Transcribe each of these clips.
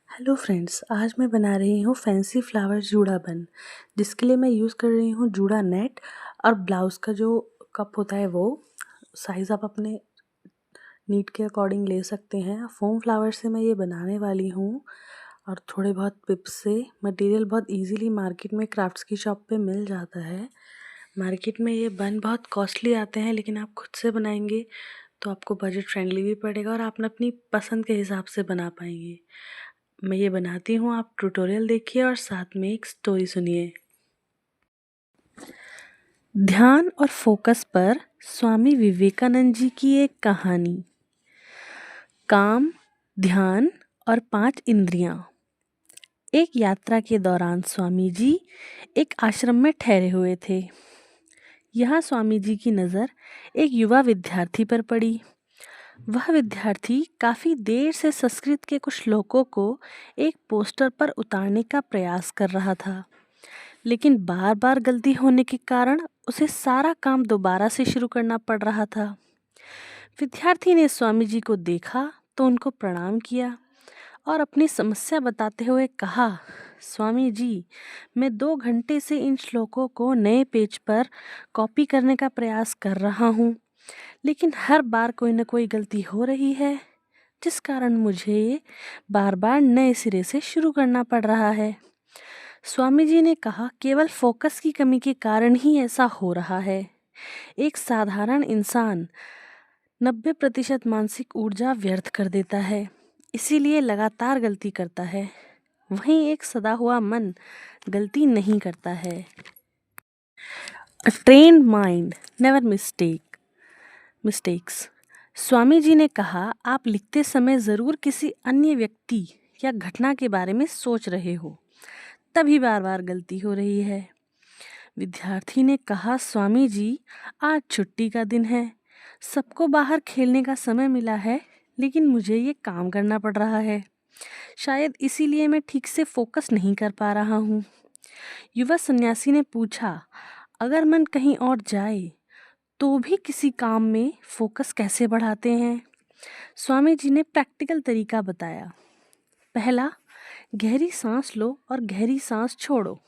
Hello friends, आज मैं बना रही हूँ फैंसी फ्लावर जूड़ा बन, जिसके लिए मैं यूज़ कर रही हूँ जूड़ा नेट और ब्लाउज़ का जो कप होता है वो साइज़ आप अपने नीड के अकॉर्डिंग ले सकते हैं। फोम फ्लावर से मैं ये बनाने वाली हूँ और थोड़े बहुत पिप्स से। मटेरियल बहुत इजीली मार्केट में क्राफ्ट्स की शॉप पे मिल जाता है। मार्केट में ये बन बहुत कॉस्टली आते हैं, लेकिन आप खुद से बनाएंगे तो आपको बजट फ्रेंडली भी पड़ेगा और आप अपनी पसंद के हिसाब से बना पाएंगे। मैं ये बनाती हूँ, आप ट्यूटोरियल देखिए और साथ में एक स्टोरी सुनिए। ध्यान और फोकस पर स्वामी विवेकानंद जी की एक कहानी। काम, ध्यान और 5 इंद्रियां। एक यात्रा के दौरान स्वामी जी एक आश्रम में ठहरे हुए थे। यहाँ स्वामी जी की नज़र एक युवा विद्यार्थी पर पड़ी। वह विद्यार्थी काफ़ी देर से संस्कृत के कुछ श्लोकों को एक पोस्टर पर उतारने का प्रयास कर रहा था, लेकिन बार बार गलती होने के कारण उसे सारा काम दोबारा से शुरू करना पड़ रहा था। विद्यार्थी ने स्वामी जी को देखा तो उनको प्रणाम किया और अपनी समस्या बताते हुए कहा, स्वामी जी, मैं 2 घंटे से इन श्लोकों को नए पेज पर कॉपी करने का प्रयास कर रहा हूँ, लेकिन हर बार कोई न कोई गलती हो रही है, जिस कारण मुझे बार बार नए सिरे से शुरू करना पड़ रहा है। स्वामी जी ने कहा, केवल फोकस की कमी के कारण ही ऐसा हो रहा है। एक साधारण इंसान 90% मानसिक ऊर्जा व्यर्थ कर देता है, इसीलिए लगातार गलती करता है। वहीं एक सदा हुआ मन गलती नहीं करता है। अ trained mind never mistakes. Swami ji ने कहा, आप लिखते समय ज़रूर किसी अन्य व्यक्ति या घटना के बारे में सोच रहे हो, तभी बार बार गलती हो रही है। विद्यार्थी ने कहा, स्वामी जी, आज छुट्टी का दिन है, सबको बाहर खेलने का समय मिला है, लेकिन मुझे ये काम करना पड़ रहा है। शायद इसीलिए मैं ठीक से फोकस नहीं कर पा रहा हूँ। युवा सन्यासी ने पूछा, अगर मन कहीं और जाए तो भी किसी काम में फोकस कैसे बढ़ाते हैं? स्वामी जी ने प्रैक्टिकल तरीका बताया। पहला, गहरी सांस लो और गहरी सांस छोड़ो।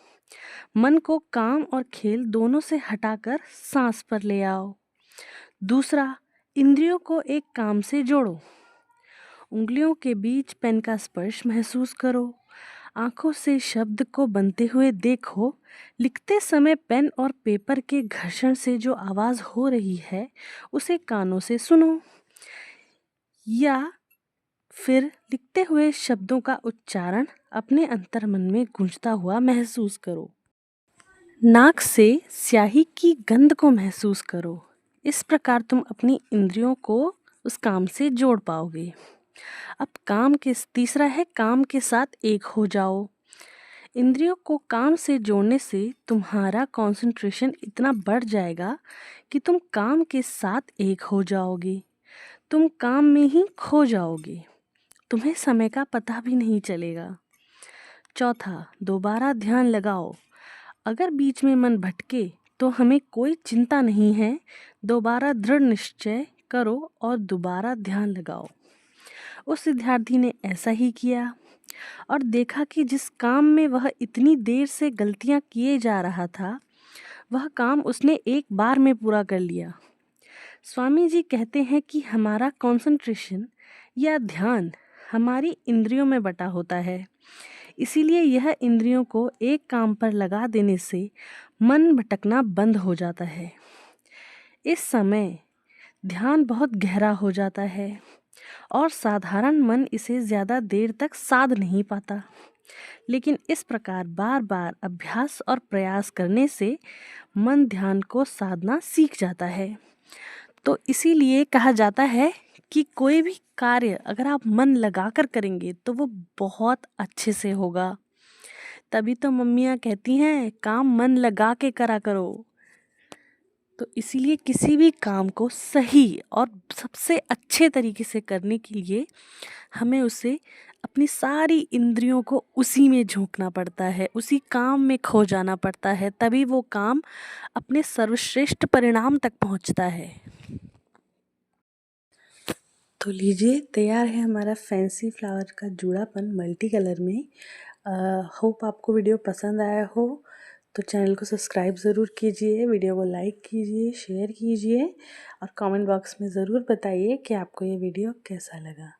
मन को काम और खेल दोनों से हटाकर सांस पर ले आओ। दूसरा, इंद्रियों को एक काम से जोड़ो। उंगलियों के बीच पेन का स्पर्श महसूस करो। आंखों से शब्द को बनते हुए देखो। लिखते समय पेन और पेपर के घर्षण से जो आवाज़ हो रही है, उसे कानों से सुनो। या फिर लिखते हुए शब्दों का उच्चारण अपने अंतर्मन में गूंजता हुआ महसूस करो। नाक से स्याही की गंध को महसूस करो। इस प्रकार तुम अपनी इंद्रियों को उस काम से जोड़ पाओगे। अब तीसरा है, काम के साथ एक हो जाओ। इंद्रियों को काम से जोड़ने से तुम्हारा कंसंट्रेशन इतना बढ़ जाएगा कि तुम काम के साथ एक हो जाओगे। तुम काम में ही खो जाओगे। तुम्हें समय का पता भी नहीं चलेगा। चौथा, दोबारा ध्यान लगाओ। अगर बीच में मन भटके तो हमें कोई चिंता नहीं है। दोबारा दृढ़ निश्चय करो और दोबारा ध्यान लगाओ। उस विद्यार्थी ने ऐसा ही किया और देखा कि जिस काम में वह इतनी देर से गलतियां किए जा रहा था, वह काम उसने एक बार में पूरा कर लिया। स्वामी जी कहते हैं कि हमारा कंसंट्रेशन या ध्यान हमारी इंद्रियों में बटा होता है, इसीलिए यह इंद्रियों को एक काम पर लगा देने से मन भटकना बंद हो जाता है। इस समय ध्यान बहुत गहरा हो जाता है और साधारण मन इसे ज़्यादा देर तक साध नहीं पाता, लेकिन इस प्रकार बार बार अभ्यास और प्रयास करने से मन ध्यान को साधना सीख जाता है। तो इसीलिए कहा जाता है कि कोई भी कार्य अगर आप मन लगाकर करेंगे तो वो बहुत अच्छे से होगा। तभी तो मम्मियाँ कहती हैं, काम मन लगा के करा करो। तो इसीलिए किसी भी काम को सही और सबसे अच्छे तरीके से करने के लिए हमें उसे अपनी सारी इंद्रियों को उसी में झोंकना पड़ता है, उसी काम में खो जाना पड़ता है, तभी वो काम अपने सर्वश्रेष्ठ परिणाम तक पहुंचता है। तो लीजिए, तैयार है हमारा फैंसी फ्लावर का जूड़ापन मल्टी कलर में। होप आपको वीडियो पसंद आया हो, तो चैनल को सब्सक्राइब ज़रूर कीजिए, वीडियो को लाइक कीजिए, शेयर कीजिए और कमेंट बॉक्स में ज़रूर बताइए कि आपको ये वीडियो कैसा लगा।